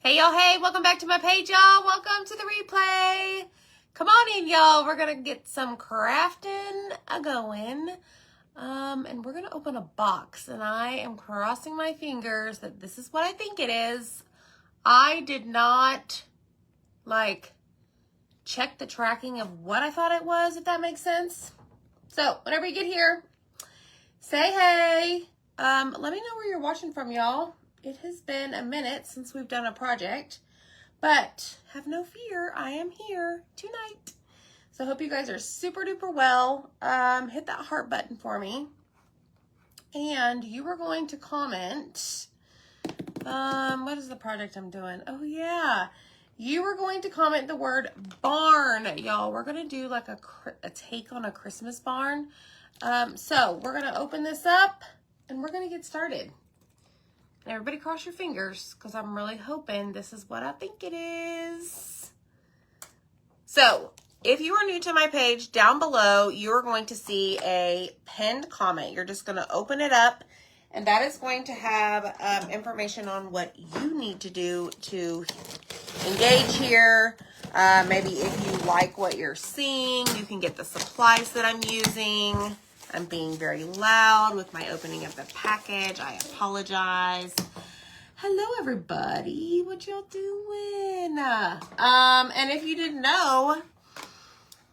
Hey y'all, hey, welcome back to my page, y'all. Welcome to the replay. Come on in, y'all. We're gonna get some crafting going. And we're gonna open a box, and I am crossing my fingers that this is what I think it is. I did not check the tracking of what I thought it was, if that makes sense. So whenever you get here, say hey. Let me know where you're watching from, y'all. It has been a minute since we've done a project, but have no fear, I am here tonight. So I hope you guys are super duper well. Hit that heart button for me. And you are going to comment, what is the project I'm doing? Oh yeah, you are going to comment the word barn, y'all. We're gonna do like a take on a Christmas barn. So we're gonna open this up and we're gonna get started. Everybody cross your fingers because I'm really hoping this is what I think it is. So if you are new to my page, down below, you are going to see a pinned comment. You're just going to open it up, and that is going to have information on what you need to do to engage here. Maybe if you like what you're seeing, you can get the supplies that I'm using. I'm being very loud with my opening of the package. I apologize. Hello, everybody. What y'all doing? And if you didn't know,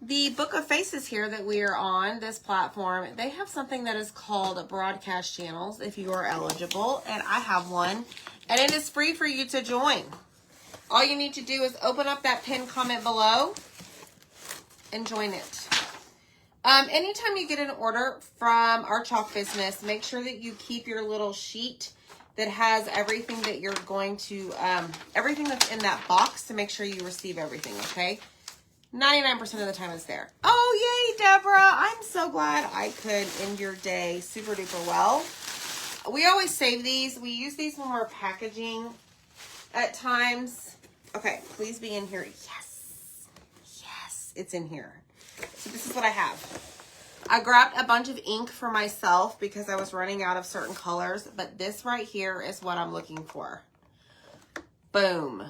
the Book of Faces here that we are on, this platform, they have something that is called broadcast channels if you are eligible, and I have one, and it is free for you to join. All you need to do is open up that pinned comment below and join it. Anytime you get an order from our chalk business, make sure that you keep your little sheet that has everything that you're going to, everything that's in that box to make sure you receive everything, okay? 99% of the time it's there. Oh, yay, Deborah. I'm so glad I could end your day super duper well. We always save these. We use these when we're packaging at times. Okay, please be in here. Yes. Yes, it's in here. So this is what I have. I grabbed a bunch of ink for myself because I was running out of certain colors, but this right here is what I'm looking for. Boom.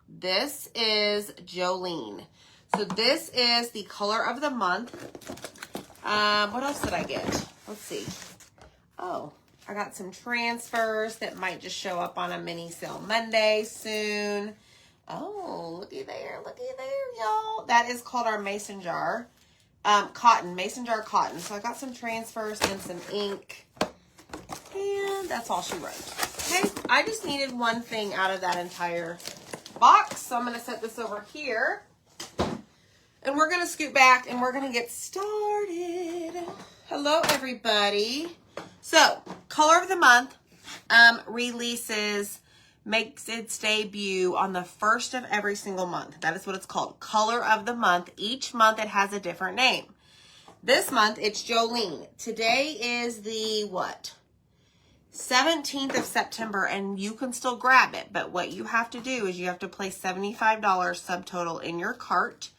This is Jolene. So this is the color of the month. What else did I get? Let's see. Oh, I got some transfers that might just show up on a mini sale Monday soon. Oh, looky there, y'all. That is called our mason jar. Cotton, mason jar cotton. So I got some transfers and some ink. And that's all she wrote. Okay, I just needed one thing out of that entire box. So I'm going to set this over here. And we're going to scoot back and we're going to get started. Hello, everybody. So, color of the month releases, makes its debut on the first of every single month. That is what it's called. Color of the month. Each month it has a different name. This month it's Jolene. Today is the what? 17th of September, and you can still grab it. But what you have to do is you have to place $75 subtotal in your cart.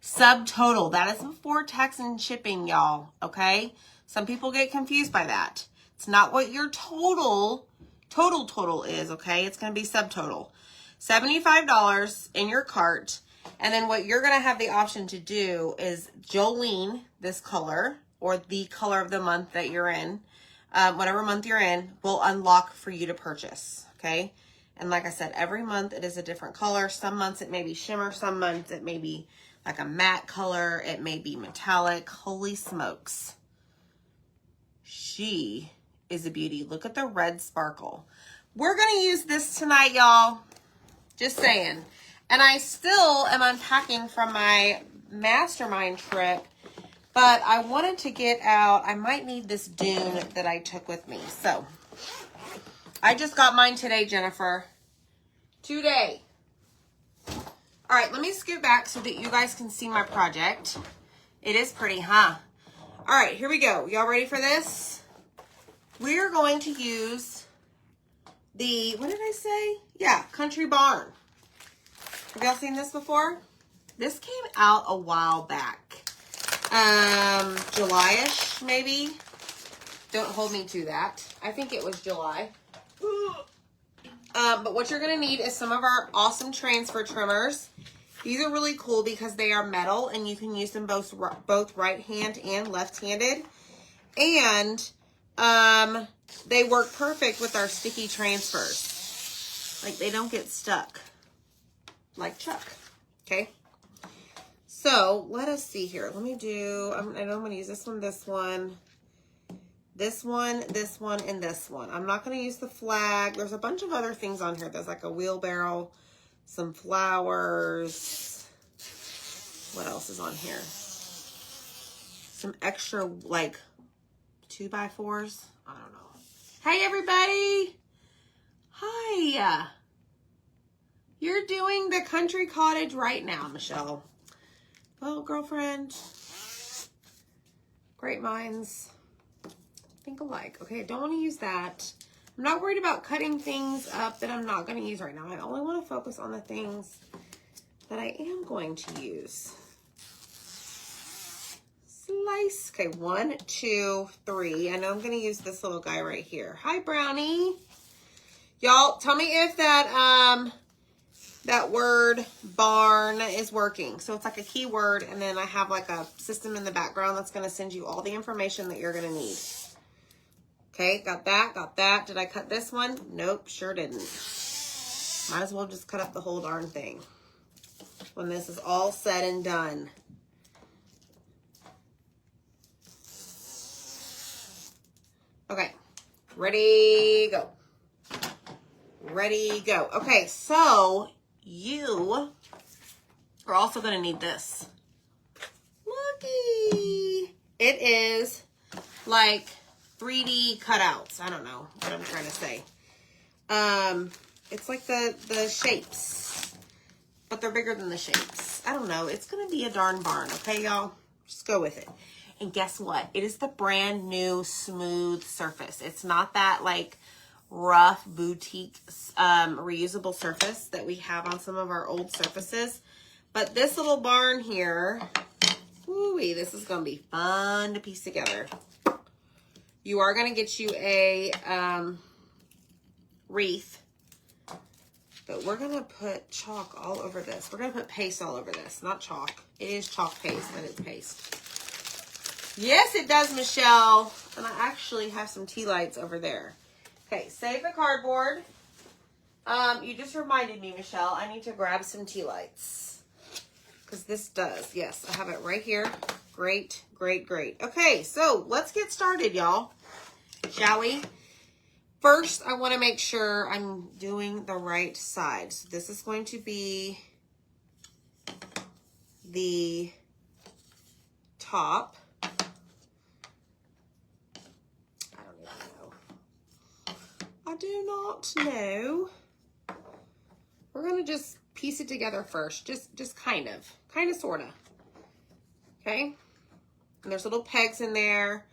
Subtotal. That is before tax and shipping, y'all. Okay? Some people get confused by that. It's not what your total is, okay? It's going to be subtotal. $75 in your cart. And then what you're going to have the option to do is Jolene, this color, or the color of the month that you're in, whatever month you're in, will unlock for you to purchase, okay? And like I said, every month it is a different color. Some months it may be shimmer. Some months it may be like a matte color. It may be metallic. Holy smokes. She is a beauty. Look at the red sparkle. We're going to use this tonight, y'all. Just saying. And I still am unpacking from my mastermind trip, but I wanted to get out. I might need this dune that I took with me. So, I just got mine today, Jennifer. Today. All right, let me scoot back so that you guys can see my project. It is pretty, huh? All right, here we go. Y'all ready for this? We're going to use the, what did I say? Yeah, Country Barn. Have y'all seen this before? This came out a while back. July-ish, maybe. Don't hold me to that. I think it was July. But what you're going to need is some of our awesome transfer trimmers. These are really cool because they are metal and you can use them both right hand and left handed. And they work perfect with our sticky transfers. Like they don't get stuck like Chuck. Okay. So let us see here. Let me do, I know I'm going to use this one, this one, this one, this one, and this one. I'm not going to use the flag. There's a bunch of other things on here. There's like a wheelbarrow, some flowers. What else is on here? Some extra like 2x4s. I don't know. Hey everybody. Hi. You're doing the country cottage right now, Michelle. Well, girlfriend, great minds think alike. Okay, I don't want to use that. I'm not worried about cutting things up that I'm not going to use right now. I only want to focus on the things that I am going to use. Slice. Okay, 1, 2, 3. I know I'm going to use this little guy right here. Hi, Brownie. Y'all, tell me if that word barn is working. So it's like a keyword, and then I have like a system in the background that's going to send you all the information that you're going to need. Okay, got that, got that. Did I cut this one? Nope, sure didn't. Might as well just cut up the whole darn thing when this is all said and done. Okay, ready, go. Ready, go. Okay, so you are also going to need this. Looky. It is like 3D cutouts. I don't know what I'm trying to say. It's like the shapes, but they're bigger than the shapes. I don't know. It's going to be a darn barn. Okay, y'all? Just go with it. And guess what? It is the brand new smooth surface. It's not that like rough boutique reusable surface that we have on some of our old surfaces. But this little barn here, woo-wee, this is going to be fun to piece together. You are going to get you a wreath, but we're going to put chalk all over this. We're going to put paste all over this, not chalk. It is chalk paste, but it's paste. Yes, it does, Michelle. And I actually have some tea lights over there. Okay, save the cardboard. You just reminded me, Michelle, I need to grab some tea lights. Because this does. Yes, I have it right here. Great, great, great. Okay, so let's get started, y'all. Shall we? First, I want to make sure I'm doing the right side. So this is going to be the top. I do not know. We're going to just piece it together first. Just kind of, sort of. Okay. And there's little pegs in there.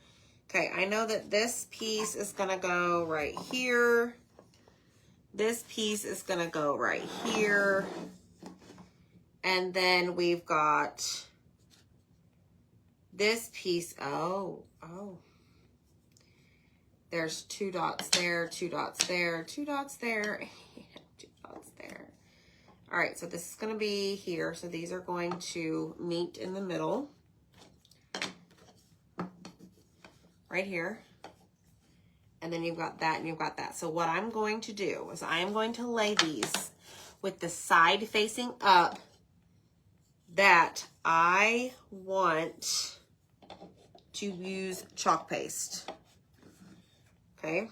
Okay. I know that this piece is going to go right here. This piece is going to go right here. And then we've got this piece. Oh. There's 2 dots there, 2 dots there, 2 dots there, 2 dots there. All right, so this is going to be here. So these are going to meet in the middle. Right here. And then you've got that and you've got that. So what I'm going to do is I am going to lay these with the side facing up that I want to use chalk paste. Okay.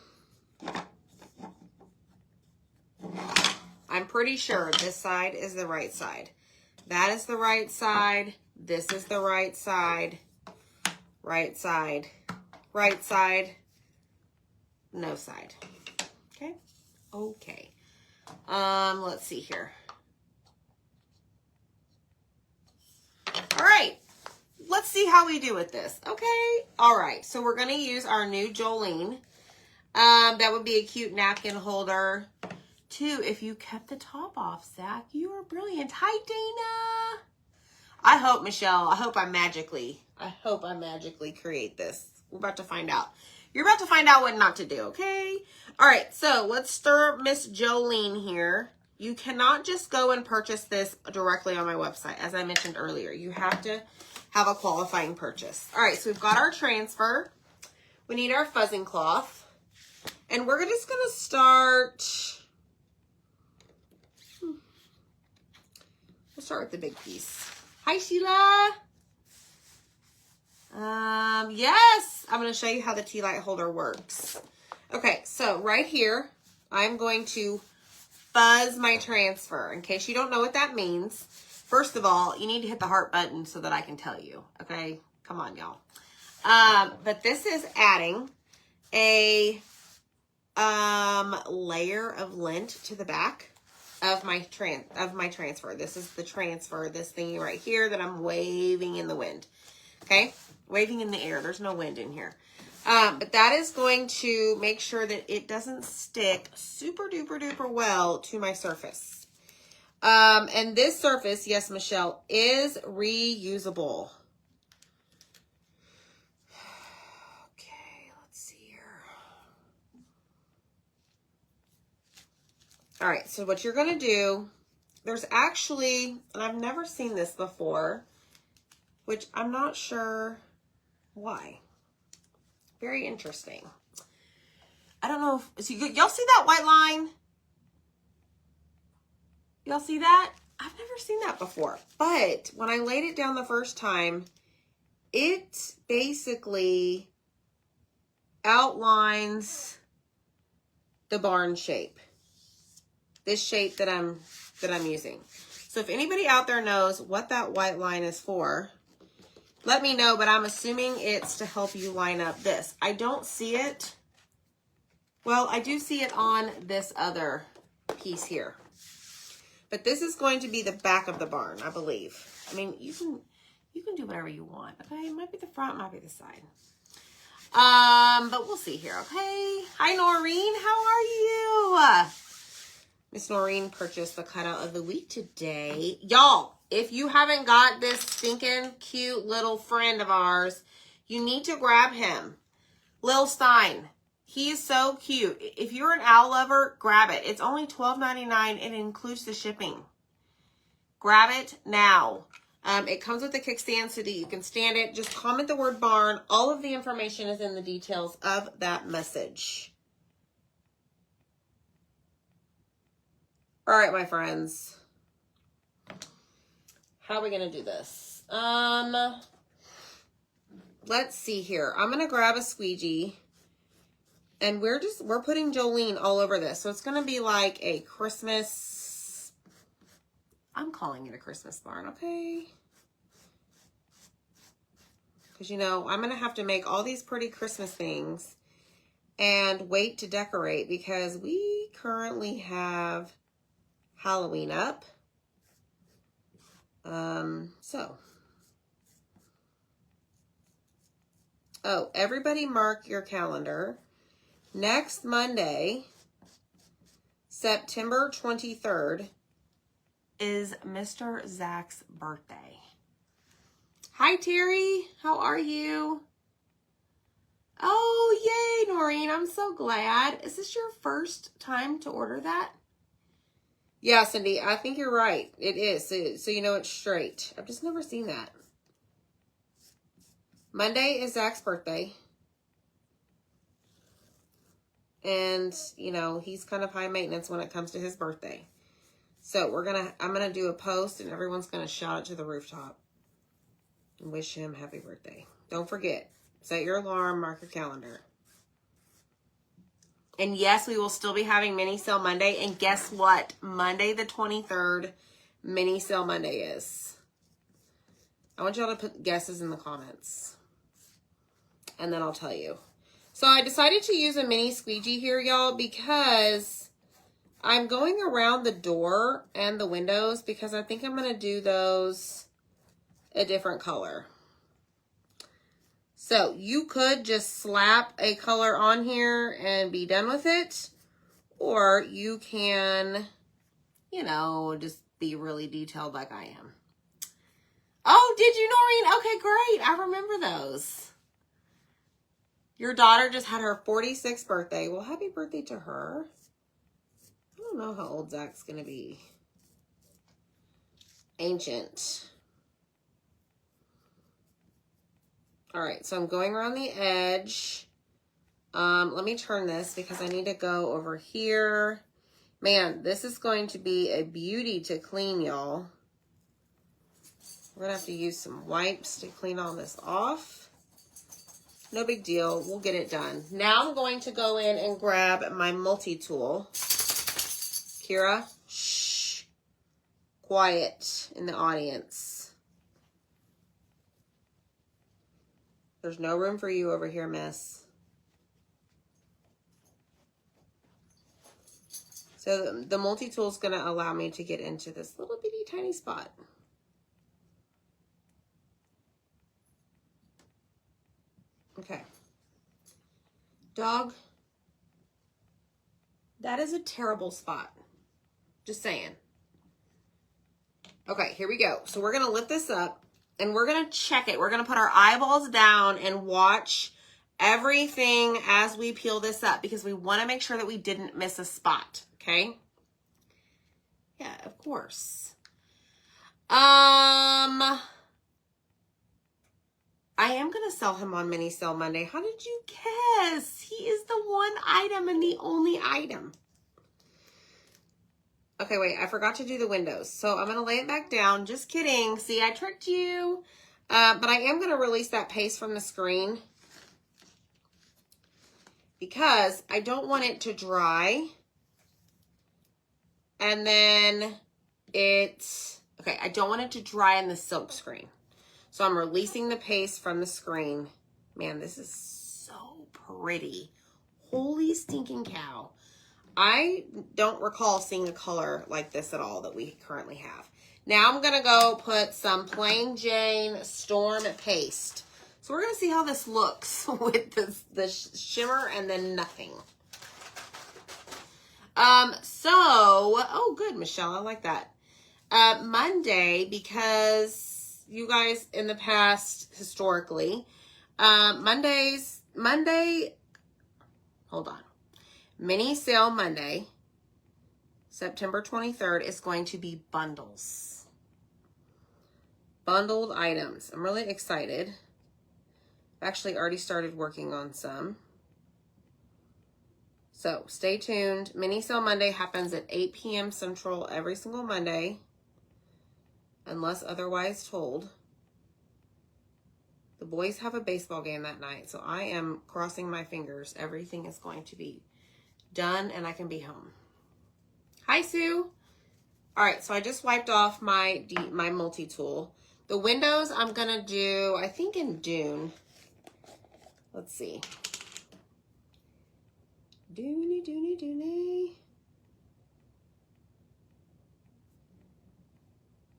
I'm pretty sure this side is the right side. That is the right side. This is the right side. Right side. Right side. No side. Okay. Okay. Let's see here. All right. Let's see how we do with this. Okay. All right. So we're going to use our new Jolene. That would be a cute napkin holder. 2, if you kept the top off, Zach, you are brilliant. Hi, Dana. I hope, Michelle, I hope I magically create this. We're about to find out. You're about to find out what not to do, okay? All right, so let's start Miss Jolene here. You cannot just go and purchase this directly on my website, as I mentioned earlier. You have to have a qualifying purchase. All right, so we've got our transfer. We need our fuzzing cloth. And we're just going to start... We'll start with the big piece. Hi, Sheila. Yes, I'm going to show you how the tea light holder works. Okay, so right here, I'm going to fuzz my transfer. In case you don't know what that means, first of all, you need to hit the heart button so that I can tell you. Okay, come on, y'all. But this is adding a layer of lint to the back of my transfer. This is the transfer, this thingy right here that I'm waving in the wind. Okay, waving in the air. There's no wind in here. But that is going to make sure that it doesn't stick super duper duper well to my surface. And this surface, yes, Michelle, is reusable. Okay, let's see here. All right, so what you're going to do, there's actually, and I've never seen this before, which I'm not sure why. Very interesting. I don't know if, so y'all see that white line? Y'all see that? I've never seen that before. But when I laid it down the first time, it basically outlines the barn shape. This shape that I'm using. So if anybody out there knows what that white line is for, let me know, but I'm assuming it's to help you line up this. I don't see it. Well, I do see it on this other piece here. But this is going to be the back of the barn, I believe. I mean, you can do whatever you want, okay? It might be the front, might be the side. But we'll see here, okay? Hi, Noreen. How are you? Miss Noreen purchased the cutout of the week today. Y'all, if you haven't got this stinking cute little friend of ours, you need to grab him. Lil Stein. He is so cute. If you're an owl lover, grab it. It's only $12.99. It includes the shipping. Grab it now. It comes with a kickstand so that you can stand it. Just comment the word barn. All of the information is in the details of that message. All right, my friends. How are we going to do this? Let's see here. I'm going to grab a squeegee. And we're putting Jolene all over this. So it's going to be like a Christmas, I'm calling it a Christmas barn, okay? Because, you know, I'm going to have to make all these pretty Christmas things and wait to decorate because we currently have Halloween up. Everybody mark your calendar. Next Monday, September 23rd, is Mr. Zach's birthday. Hi, Terry. How are you? Oh, yay, Noreen. I'm so glad. Is this your first time to order that? Yeah, Cindy, I think you're right. It is. So you know it's straight. I've just never seen that. Monday is Zach's birthday. And, you know, he's kind of high maintenance when it comes to his birthday. So I'm going to do a post and everyone's going to shout it to the rooftop. And wish him happy birthday. Don't forget, set your alarm, mark your calendar. And yes, we will still be having Mini Sale Monday. And guess what? Monday the 23rd, Mini Sale Monday is. I want y'all to put guesses in the comments. And then I'll tell you. So I decided to use a mini squeegee here, y'all, because I'm going around the door and the windows because I think I'm going to do those a different color. So you could just slap a color on here and be done with it. Or you can, you know, just be really detailed like I am. Oh, did you, Noreen? Okay, great. I remember those. Your daughter just had her 46th birthday. Well, happy birthday to her. I don't know how old Zach's going to be. Ancient. All right, so I'm going around the edge. Let me turn this because I need to go over here. Man, this is going to be a beauty to clean, y'all. We're going to have to use some wipes to clean all this off. No big deal. We'll get it done. Now I'm going to go in and grab my multi-tool. Kira, shh. Quiet in the audience. There's no room for you over here, miss. So the multi-tool is going to allow me to get into this little bitty tiny spot. Okay. Dog, that is a terrible spot. Just saying. Okay, here we go. So we're going to lift this up and we're going to check it. We're going to put our eyeballs down and watch everything as we peel this up because we want to make sure that we didn't miss a spot. Okay? Yeah, of course. I am going to sell him on Mini Sale Monday. How did you guess? He is the one item and the only item. Okay, wait, I forgot to do the windows. So I'm going to lay it back down. Just kidding. See, I tricked you. But I am going to release that paste from the screen because I don't want it to dry. And then okay, I don't want it to dry in the silk screen. So I'm releasing the paste from the screen. Man, this is so pretty. Holy stinking cow. I don't recall seeing a color like this at all that we currently have. Now I'm going to go put some Plain Jane Storm paste. So we're going to see how this looks with the shimmer and then nothing. Oh, good, Michelle. I like that. Monday, because you guys in the past, historically, Mini Sale Monday, September 23rd, is going to be bundles. Bundled items. I'm really excited. I've actually already started working on some. So stay tuned. Mini Sale Monday happens at 8 p.m. Central every single Monday, unless otherwise told. The boys have a baseball game that night, so I am crossing my fingers. Everything is going to be done and I can be home. Hi, Sue. All right, so I just wiped off my multi-tool. The windows I'm going to do, I think in Dune. Let's see. Dooney.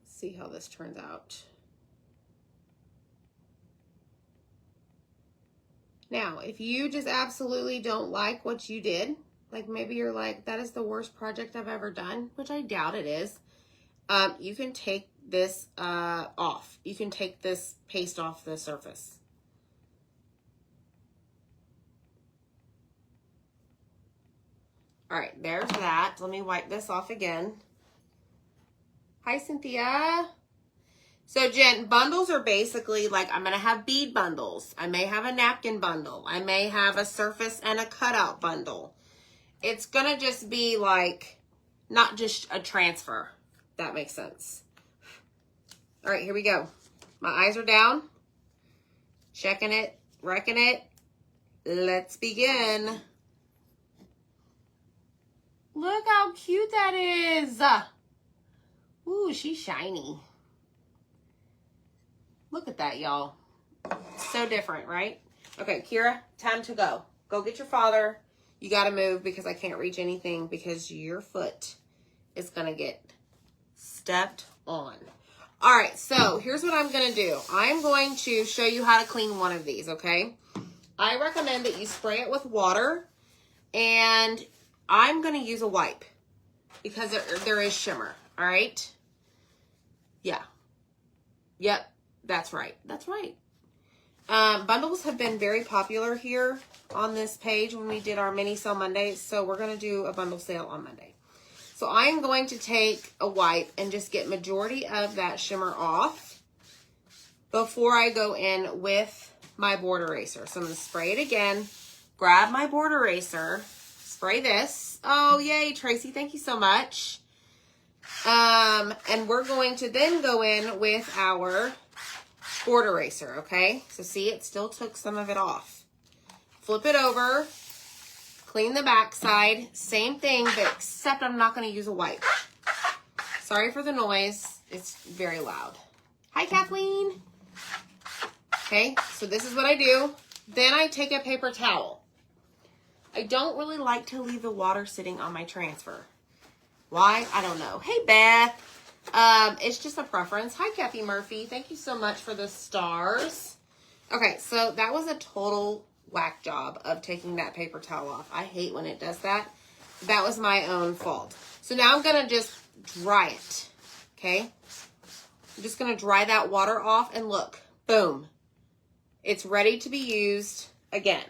See how this turns out. Now, if you just absolutely don't like what you did, like maybe you're like, that is the worst project I've ever done, which I doubt it is, you can take this off. You can take this paste off the surface. All right, there's that. Let me wipe this off again. Hi, Cynthia. So, Jen, bundles are basically like, I'm going to have bead bundles. I may have a napkin bundle. I may have a surface and a cutout bundle. It's going to just be like, not just a transfer. If that makes sense. All right, here we go. My eyes are down. Checking it, wrecking it. Let's begin. Look how cute that is. Ooh, she's shiny. Look at that, y'all. So different, right? Okay, Kira, time to go. Go get your father. You got to move because I can't reach anything because your foot is going to get stepped on. All right, so here's what I'm going to do. I'm going to show you how to clean one of these, okay? I recommend that you spray it with water, and I'm going to use a wipe because there is shimmer, all right? Yeah. Yep. That's right. That's right. Bundles have been very popular here on this page when we did our mini sale Monday. So we're going to do a bundle sale on Monday. So I'm going to take a wipe and just get majority of that shimmer off before I go in with my board eraser. So I'm going to spray it again, grab my board eraser, spray this. Oh, yay, Tracy, thank you so much. And we're going to then go in with our board eraser, okay? So see, it still took some of it off. Flip it over, clean the back side, same thing, but except I'm not going to use a wipe. Sorry for the noise. It's very loud. Hi, Kathleen. Okay, so this is what I do. Then I take a paper towel. I don't really like to leave the water sitting on my transfer. Why? I don't know. Hey, Beth. It's just a preference. Hi, Kathy Murphy. Thank you so much for the stars. Okay, so that was a total whack job of taking that paper towel off. I hate when it does that. That was my own fault. So now I'm going to just dry it, okay? I'm just going to dry that water off, and look, boom. It's ready to be used again,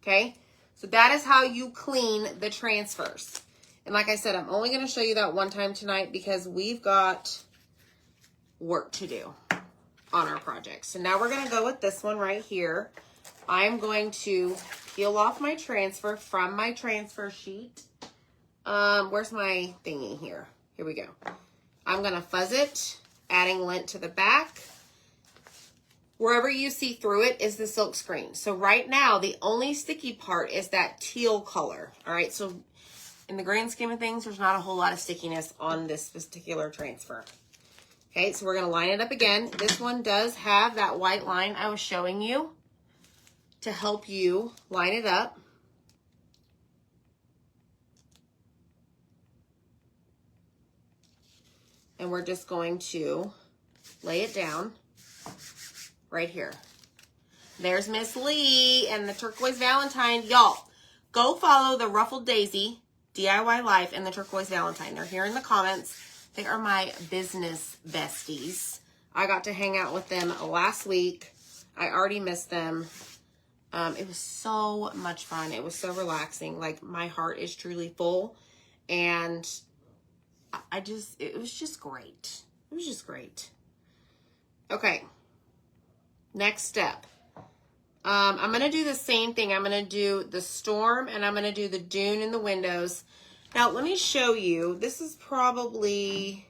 okay? So that is how you clean the transfers. And like I said, I'm only going to show you that one time tonight because we've got work to do on our project. So now we're going to go with this one right here. I'm going to peel off my transfer from my transfer sheet. Where's my thingy here? Here we go. I'm going to fuzz it, adding lint to the back. Wherever you see through it is the silk screen. So right now, the only sticky part is that teal color. All right, so in the grand scheme of things, there's not a whole lot of stickiness on this particular transfer. Okay, so we're going to line it up again. This one does have that white line I was showing you to help you line it up. And we're just going to lay it down right here. There's Miss Lee and the Turquoise Valentine. Y'all, go follow the Ruffled Daisy DIY Life and the Turquoise Valentine. They're here in the comments. They are my business besties. I got to hang out with them last week. I already missed them. It was so much fun. It was so relaxing. Like, my heart is truly full. And it was just great. It was just great. Okay. Next step. I'm going to do the same thing. I'm going to do the storm and I'm going to do the dune in the windows. Now, let me show you. This is probably,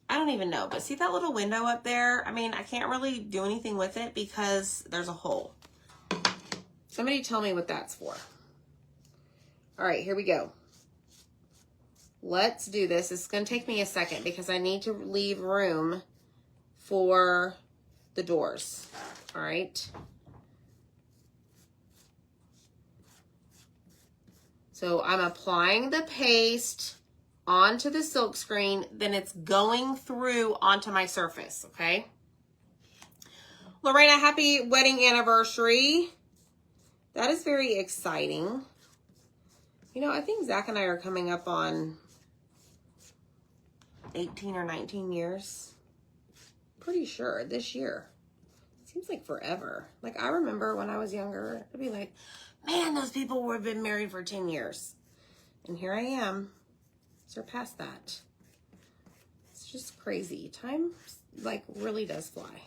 I don't even know, but see that little window up there? I mean, I can't really do anything with it because there's a hole. Somebody tell me what that's for. All right, here we go. Let's do this. It's going to take me a second because I need to leave room for the doors. All right. So I'm applying the paste onto the silk screen, then it's going through onto my surface, okay? Lorena, happy wedding anniversary. That is very exciting. You know, I think Zach and I are coming up on 18 or 19 years. Pretty sure this year. Seems like forever. Like, I remember when I was younger, I'd be like, man, those people would have been married for 10 years. And here I am, surpassed that. It's just crazy. Time, like, really does fly.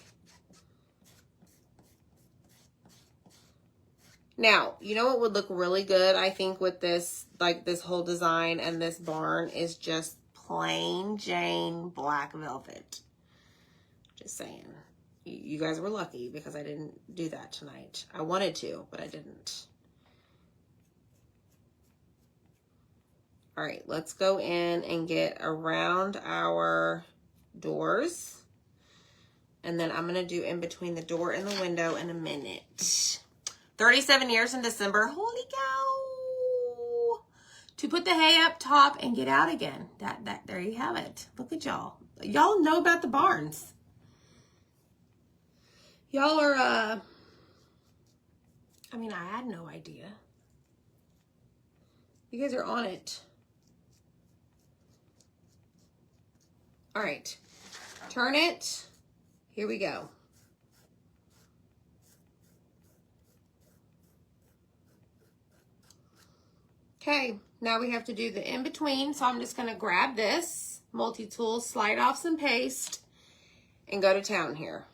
Now, you know what would look really good, I think, with this, like, this whole design and this barn is just plain Jane black velvet. Just saying. You guys were lucky because I didn't do that tonight. I wanted to, but I didn't. All right, let's go in and get around our doors. And then I'm going to do in between the door and the window in a minute. 37 years in December. Holy cow. To put the hay up top and get out again. There you have it. Look at y'all. Y'all know about the barns. Y'all are, I mean, I had no idea. You guys are on it. All right, turn it. Here we go. Okay, now we have to do the in-between. So I'm just gonna grab this multi-tool, slide off some paste, and go to town here.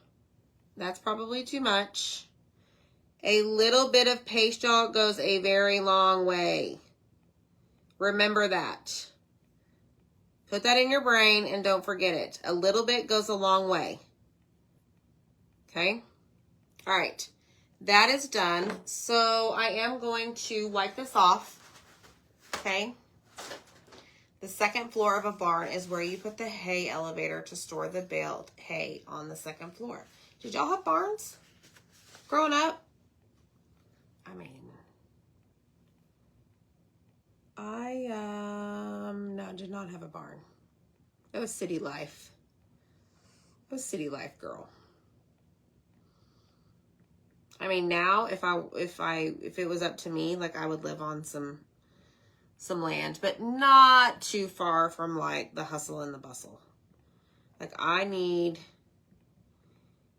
That's probably too much. A little bit of paste, y'all, goes a very long way. Remember that. Put that in your brain and don't forget it. A little bit goes a long way. Okay? All right. That is done. So I am going to wipe this off. Okay? The second floor of a barn is where you put the hay elevator to store the baled hay on the second floor. Did y'all have barns growing up? I mean, no, did not have a barn. It was city life. It was city life, girl. I mean, now if it was up to me, like I would live on some land, but not too far from like the hustle and the bustle. Like I need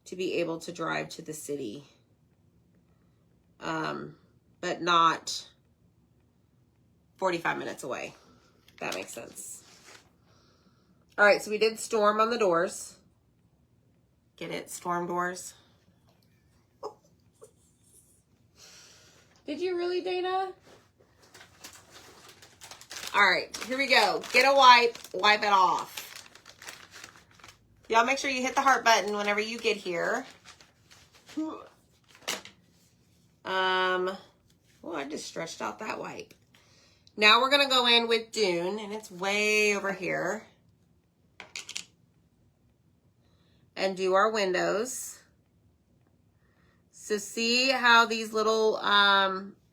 to be able to drive to the city, but not 45 minutes away. If that makes sense. All right, so we did storm on the doors. Get it? Storm doors. Did you really, Dana? All right, here we go. Get a wipe it off. Y'all make sure you hit the heart button whenever you get here. Oh, I just stretched out that wipe. Now we're gonna go in with Dune, and it's way over here. And do our windows. So see how these little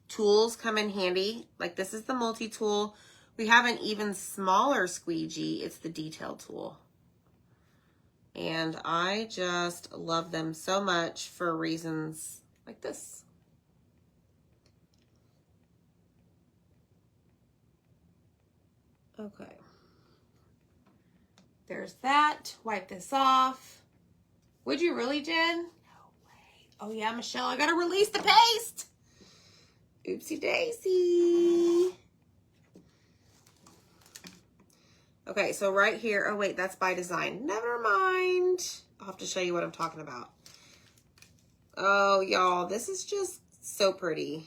tools come in handy? Like this is the multi-tool. We have an even smaller squeegee. It's the detail tool. And I just love them so much for reasons like this. Okay. There's that. Wipe this off. Would you really, Jen? No way. Oh yeah, Michelle, I gotta release the paste. Oopsie daisy. Okay, so right here, oh wait, that's by design. Never mind. I'll have to show you what I'm talking about. Oh, y'all, this is just so pretty.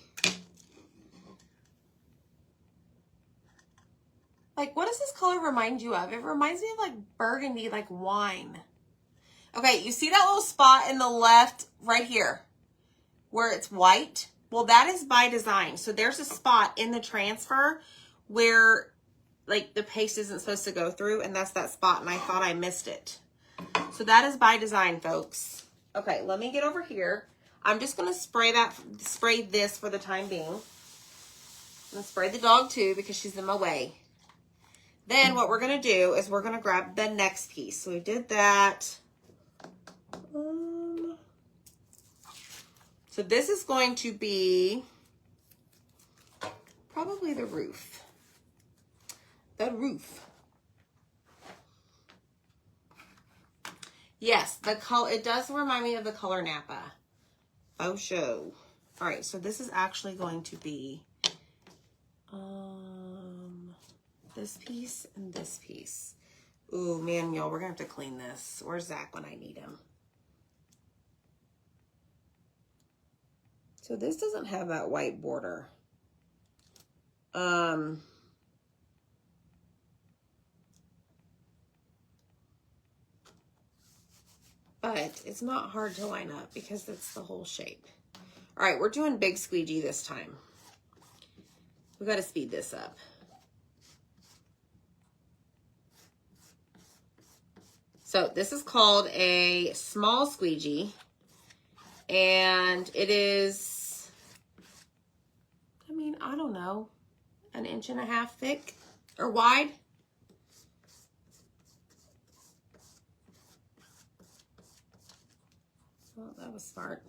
Like, what does this color remind you of? It reminds me of like burgundy, like wine. Okay, you see that little spot in the left right here where it's white? Well, that is by design. So there's a spot in the transfer where like the paste isn't supposed to go through, and that's that spot, and I thought I missed it. So that is by design, folks. Okay, let me get over here. I'm just gonna spray this for the time being. I'm gonna spray the dog too because she's in my way. Then what we're gonna do is we're gonna grab the next piece. So we did that. So this is going to be probably the roof. The roof. Yes, the color, it does remind me of the color Napa. Faux show. All right, so this is actually going to be this piece and this piece. Ooh, man, y'all, we're gonna have to clean this. Where's Zach when I need him? So this doesn't have that white border. But it's not hard to line up because it's the whole shape. All right, we're doing big squeegee this time. We got to speed this up. So this is called a small squeegee, and it is, I mean, I don't know, 1.5 inches thick or wide. Well, that was smart.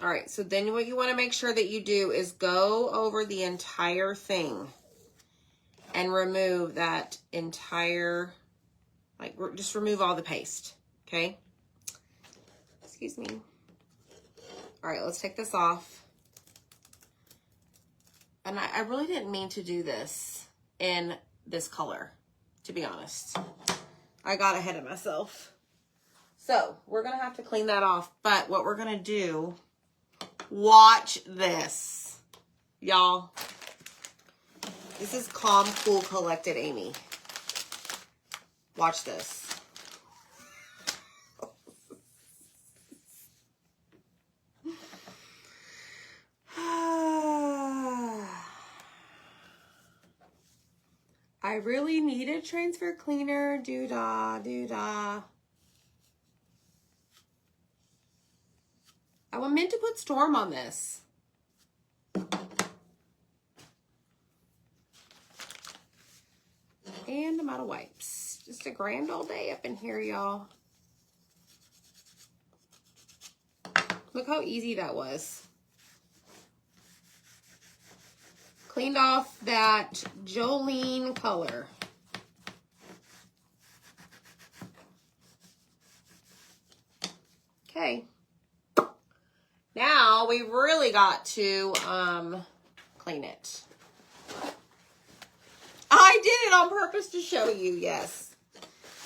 All right, so then what you want to make sure that you do is go over the entire thing and remove that entire, like, just remove all the paste, okay? Excuse me. All right, let's take this off. And I really didn't mean to do this in this color, to be honest. I got ahead of myself. So we're going to have to clean that off. But what we're going to do, watch this. Y'all, this is Calm, Cool, Collected Amy. Watch this. I really need a transfer cleaner. Doo-dah, doo-dah. I was meant to put Storm on this. And I'm out of wipes. Just a grand old day up in here, y'all. Look how easy that was. Cleaned off that Jolene color. Okay. Now we really got to clean it. I did it on purpose to show you, yes.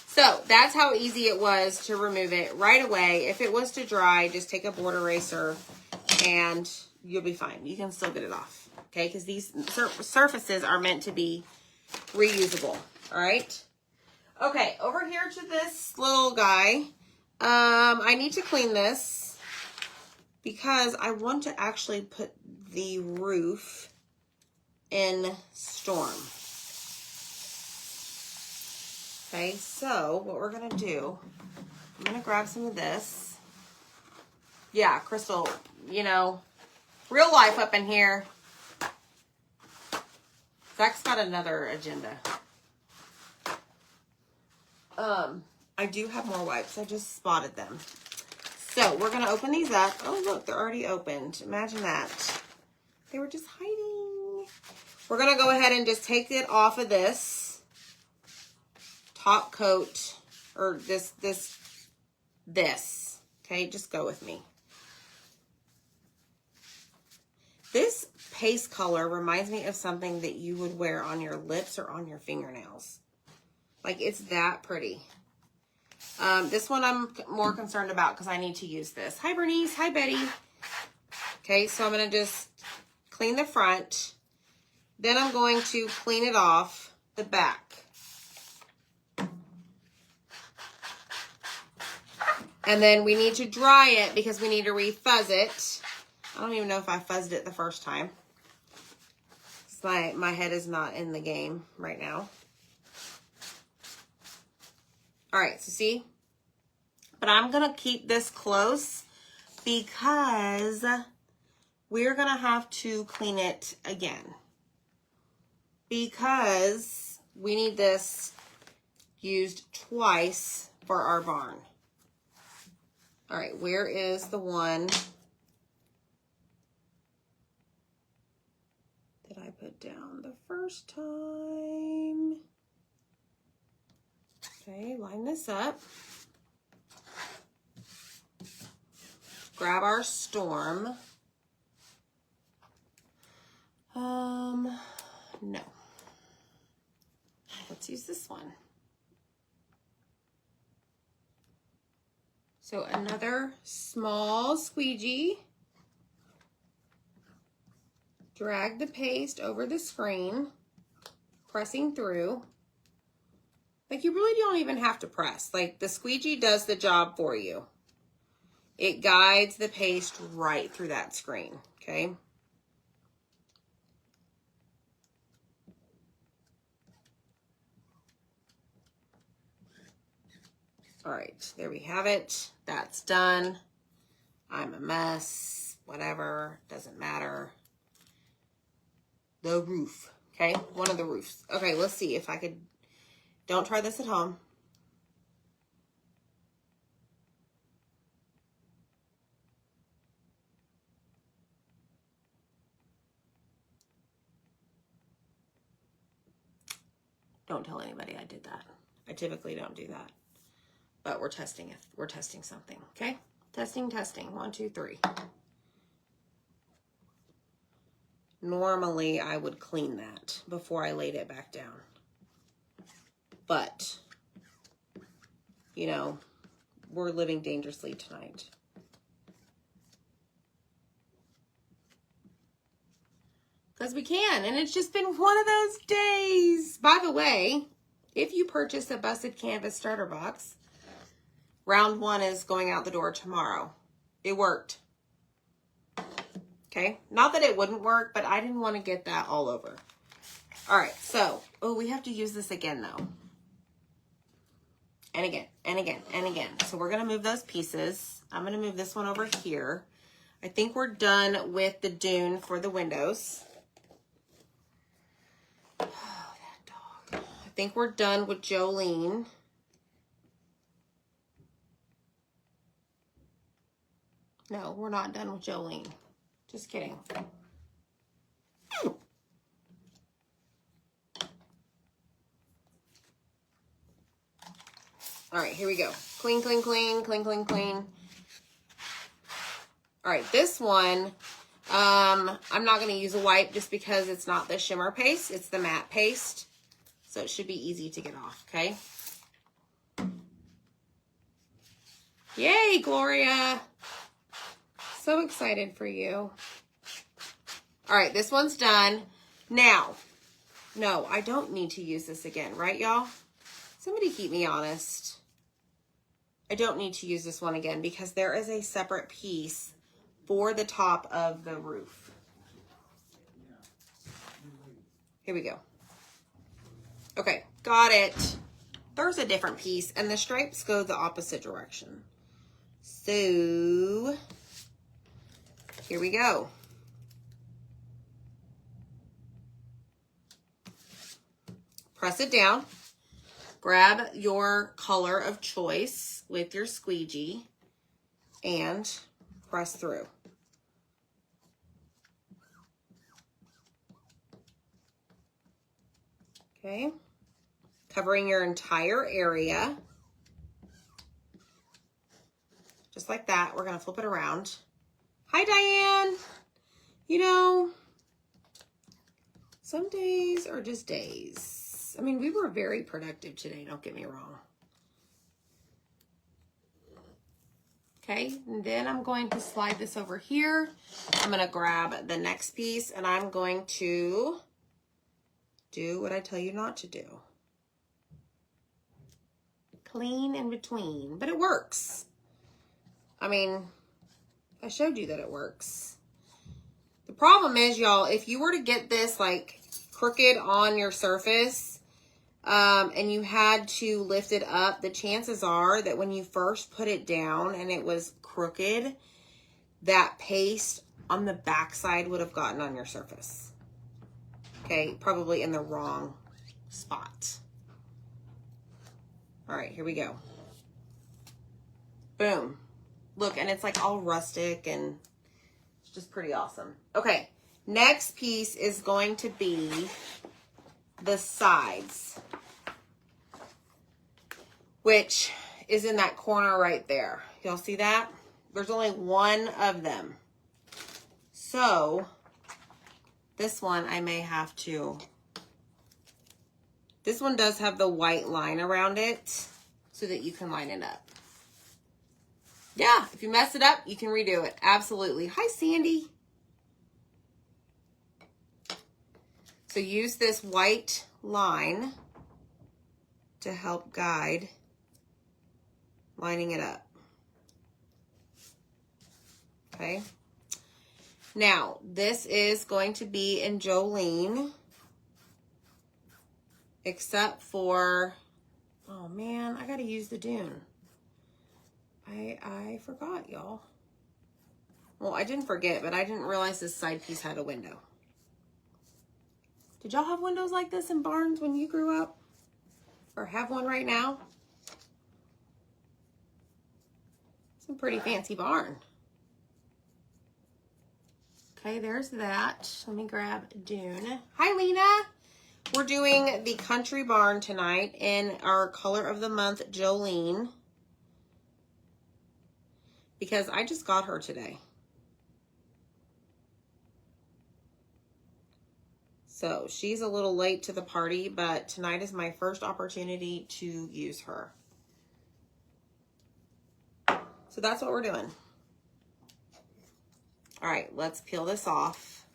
So that's how easy it was to remove it right away. If it was to dry, just take a board eraser and you'll be fine. You can still get it off. Okay, because these surfaces are meant to be reusable. All right. Okay, over here to this little guy. I need to clean this because I want to actually put the roof in Storm. Okay, so what we're going to do, I'm going to grab some of this. Yeah, Crystal, you know, real life up in here. Zach's got another agenda. I do have more wipes. I just spotted them. So we're going to open these up. Oh, look, they're already opened. Imagine that. They were just hiding. We're going to go ahead and just take it off of this top coat, or this. Okay, just go with me. This paste color reminds me of something that you would wear on your lips or on your fingernails. Like, it's that pretty. This one I'm more concerned about because I need to use this. Hi, Bernice. Hi, Betty. Okay, so I'm going to just clean the front. Then I'm going to clean it off the back. And then we need to dry it because we need to refuzz it. I don't even know if I fuzzed it the first time. My head is not in the game right now. All right, so see? But I'm going to keep this close because we're going to have to clean it again. Because we need this used twice for our barn. All right, where is the one that I put down the first time? Okay, line this up. Grab our Storm. No. Let's use this one. So another small squeegee. Drag the paste over the screen, pressing through. Like, you really don't even have to press. Like, the squeegee does the job for you. It guides the paste right through that screen, okay? All right, there we have it. That's done. I'm a mess, whatever, doesn't matter. The roof, okay? One of the roofs. Okay, let's see if I could. Don't try this at home. Don't tell anybody I did that. I typically don't do that. But we're testing it. We're testing something, okay? Testing. 1, 2, 3. Normally, I would clean that before I laid it back down. But, you know, we're living dangerously tonight. Because we can, and it's just been one of those days. By the way, if you purchase a Busted Canvas starter box, round 1 is going out the door tomorrow. It worked. Okay? Not that it wouldn't work, but I didn't want to get that all over. All right, so, oh, we have to use this again, though. And again, and again, and again. So we're going to move those pieces. I'm going to move this one over here. I think we're done with the dune for the windows. Oh, that dog. I think we're done with Jolene. No, we're not done with Jolene. Just kidding. All right, here we go. Clean, clean, clean, clean, clean, clean. All right, this one, I'm not going to use a wipe just because it's not the shimmer paste. It's the matte paste. So it should be easy to get off, okay? Yay, Gloria. So excited for you. All right, this one's done. Now, no, I don't need to use this again, right, y'all? Somebody keep me honest. I don't need to use this one again because there is a separate piece for the top of the roof. Here we go. Okay, got it. There's a different piece, and the stripes go the opposite direction. So, here we go. Press it down. Grab your color of choice with your squeegee and press through. Okay, covering your entire area. Just like that. We're going to flip it around. Hi, Diane. You know, some days are just days. I mean, we were very productive today, don't get me wrong. Okay, and then I'm going to slide this over here. I'm going to grab the next piece, and I'm going to do what I tell you not to do. Clean in between, but it works. I mean, I showed you that it works. The problem is, y'all, if you were to get this like crooked on your surface, and you had to lift it up, the chances are that when you first put it down and it was crooked, that paste on the backside would have gotten on your surface. Okay, probably in the wrong spot. All right, here we go. Boom. Look, and it's like all rustic and it's just pretty awesome. Okay, next piece is going to be the sides, which is in that corner right there. Y'all see that? There's only one of them. So this one I may have to, this one does have the white line around it so that you can line it up. Yeah, if you mess it up, you can redo it. Absolutely. Hi, Sandy. So use this white line to help guide lining it up. Okay. Now, this is going to be in Jolene, except for, oh man, I got to use the dune. I forgot, y'all. Well, I didn't forget, but I didn't realize this side piece had a window. Did y'all have windows like this in barns when you grew up? Or have one right now? It's a pretty fancy barn. Okay, there's that. Let me grab Dune. Hi, Lena. We're doing the country barn tonight in our color of the month, Jolene. Because I just got her today. So she's a little late to the party, but tonight is my first opportunity to use her. So that's what we're doing. All right, let's peel this off.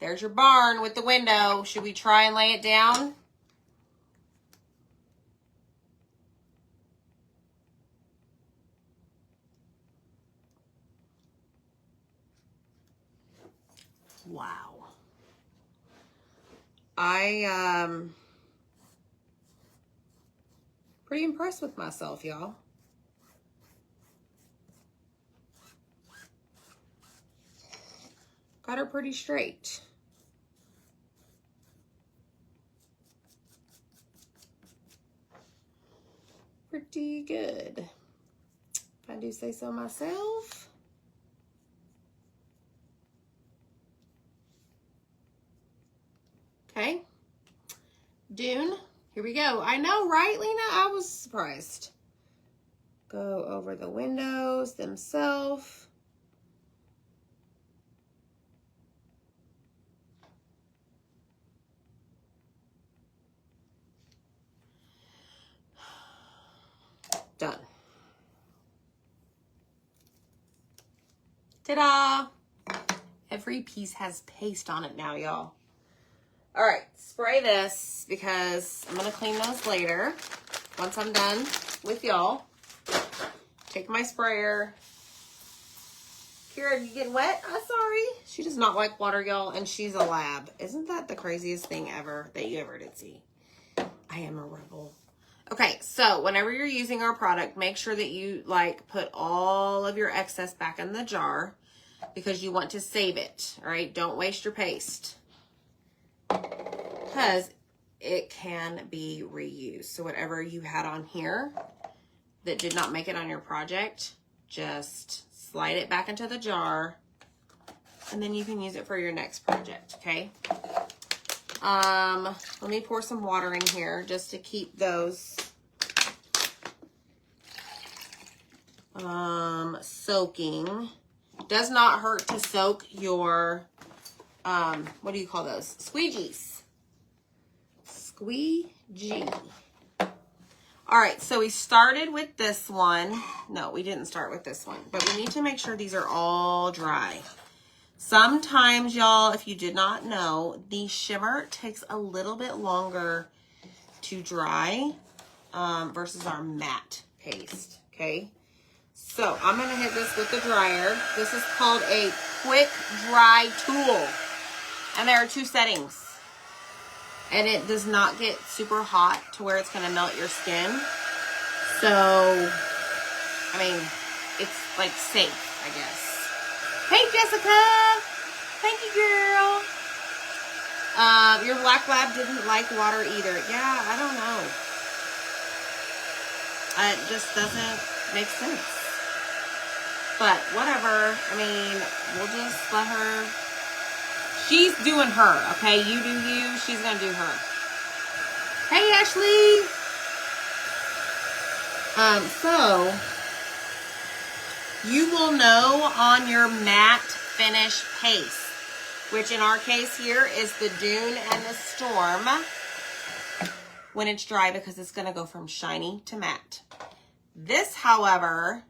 There's your barn with the window. Should we try and lay it down? Wow. Pretty impressed with myself, y'all. Got her pretty straight. Pretty good, if I do say so myself. Okay. Dune, here we go. I know, right, Lena? I was surprised. Go over the windows themselves. Done. Ta-da! Every piece has paste on it now, y'all. All right, spray this because I'm going to clean those later. Once I'm done with y'all, take my sprayer. Kira, you getting wet? I'm sorry. She does not like water, y'all, and she's a lab. Isn't that the craziest thing ever that you ever did see? I am a rebel. Okay, so whenever you're using our product, make sure that you put all of your excess back in the jar because you want to save it, all right? Don't waste your paste because it can be reused. So whatever you had on here that did not make it on your project, just slide it back into the jar and then you can use it for your next project, okay? Let me pour some water in here just to keep those soaking. Does not hurt to soak your what do you call those? Squeegees. Squeegee. All right, so we started with this one. No, we didn't start with this one, but we need to make sure these are all dry. Sometimes, y'all, if you did not know, the shimmer takes a little bit longer to dry versus our matte paste, okay? So I'm going to hit this with the dryer. This is called a quick dry tool. And there are 2 settings. And it does not get super hot to where it's going to melt your skin. So, I mean, it's like safe, I guess. Hey, Jessica. Thank you, girl. Your black lab didn't like water either. Yeah, I don't know. It just doesn't make sense. But whatever. I mean, we'll just let her. She's doing her, okay? You do you. She's going to do her. Hey, Ashley. So you will know on your matte finish paste, which in our case here is the Dune and the Storm, when it's dry because it's going to go from shiny to matte. This, however,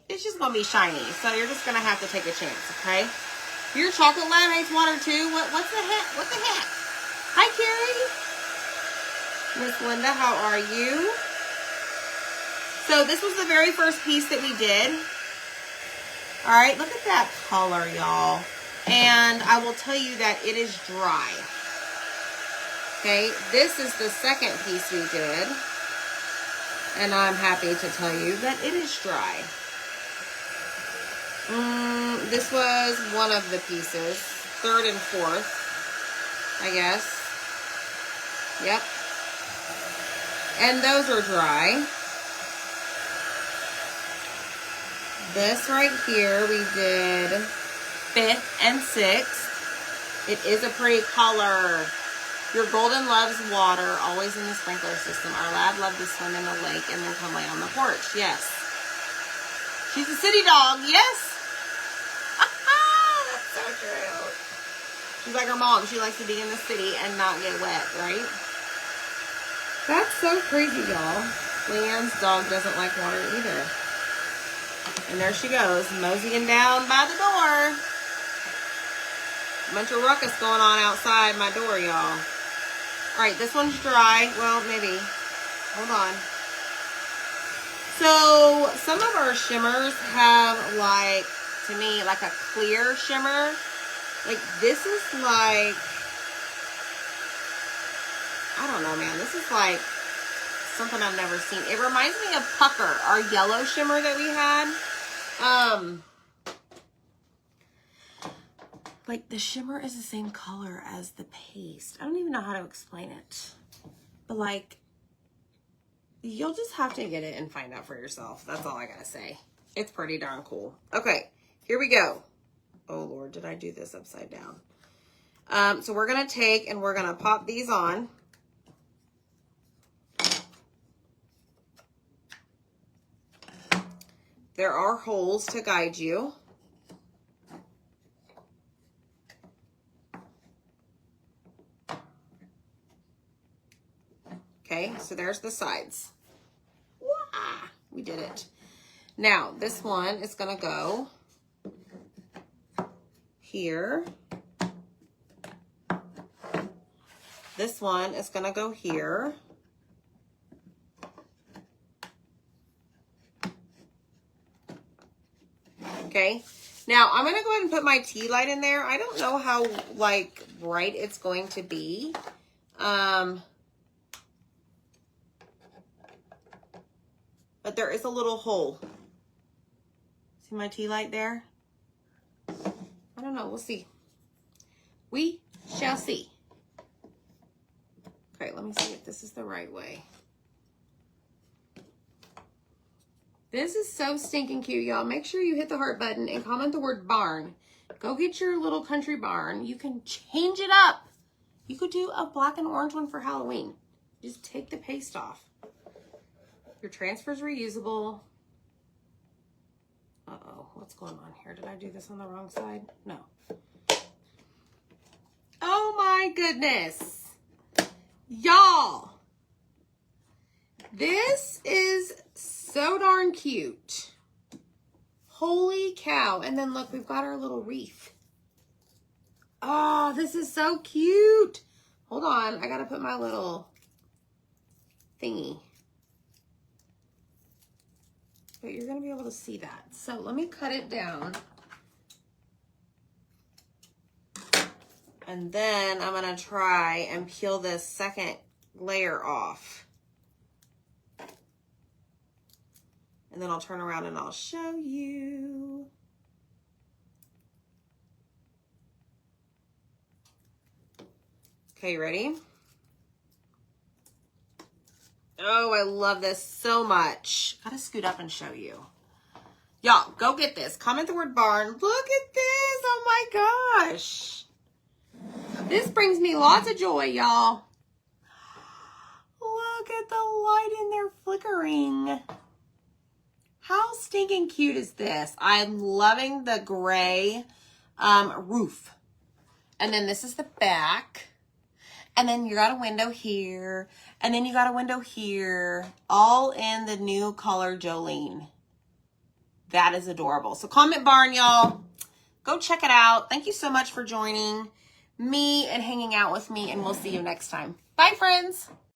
it's just going to be shiny, so you're just going to have to take a chance, okay? Your chocolate lab hates water too. What's the heck? What the heck? Hi, Carrie. Miss Linda, how are you? So this was the very first piece that we did. All right, look at that color, y'all. And I will tell you that it is dry. Okay, this is the second piece we did. And I'm happy to tell you that it is dry. This was one of the pieces. 3rd and 4th, I guess. Yep. And those are dry. This right here, we did 5th and 6th. It is a pretty color. Your golden loves water, always in the sprinkler system. Our lab loved to swim in the lake and then come lay on the porch. Yes. She's a city dog. Yes. That's so true. She's like her mom. She likes to be in the city and not get wet, right? That's so crazy, y'all. Leanne's dog doesn't like water either. And there she goes, moseying down by the door. Bunch of ruckus going on outside my door, y'all. All right, this one's dry. Well, maybe. Hold on. So some of our shimmers have, like, to me, like a clear shimmer. Like, this is like, I don't know, man. This is like something I've never seen. It reminds me of Pucker, our yellow shimmer that we had. Like, the shimmer is the same color as the paste. I don't even know how to explain it. But, like, you'll just have to get it and find out for yourself. That's all I gotta say. It's pretty darn cool. Okay, here we go. Oh, Lord, did I do this upside down? So we're gonna take and we're gonna pop these on. There are holes to guide you. Okay, so there's the sides. Wah! We did it. Now, this one is gonna go here. This one is gonna go here. Okay, now I'm gonna go ahead and put my tea light in there. I don't know how, like, bright it's going to be. But there is a little hole. See my tea light there? I don't know, we'll see. We shall see. Okay, let me see if this is the right way. This is so stinking cute, y'all. Make sure you hit the heart button and comment the word barn. Go get your little country barn. You can change it up. You could do a black and orange one for Halloween. Just take the paste off. Your transfer's reusable. Uh-oh, what's going on here? Did I do this on the wrong side? No. Oh my goodness. Y'all. This is so darn cute. Holy cow. And then look, we've got our little wreath. Oh, this is so cute. Hold on, I gotta put my little thingy. But you're gonna be able to see that. So let me cut it down. And then I'm gonna try and peel this second layer off. And then I'll turn around and I'll show you. Okay, ready? Oh, I love this so much. Gotta scoot up and show you. Y'all, go get this. Comment the word barn. Look at this. Oh my gosh. This brings me lots of joy, y'all. Look at the light in there flickering. How stinking cute is this? I'm loving the gray roof. And then this is the back. And then you got a window here. And then you got a window here. All in the new color Jolene. That is adorable. So comment barn, y'all. Go check it out. Thank you so much for joining me and hanging out with me. And we'll see you next time. Bye, friends.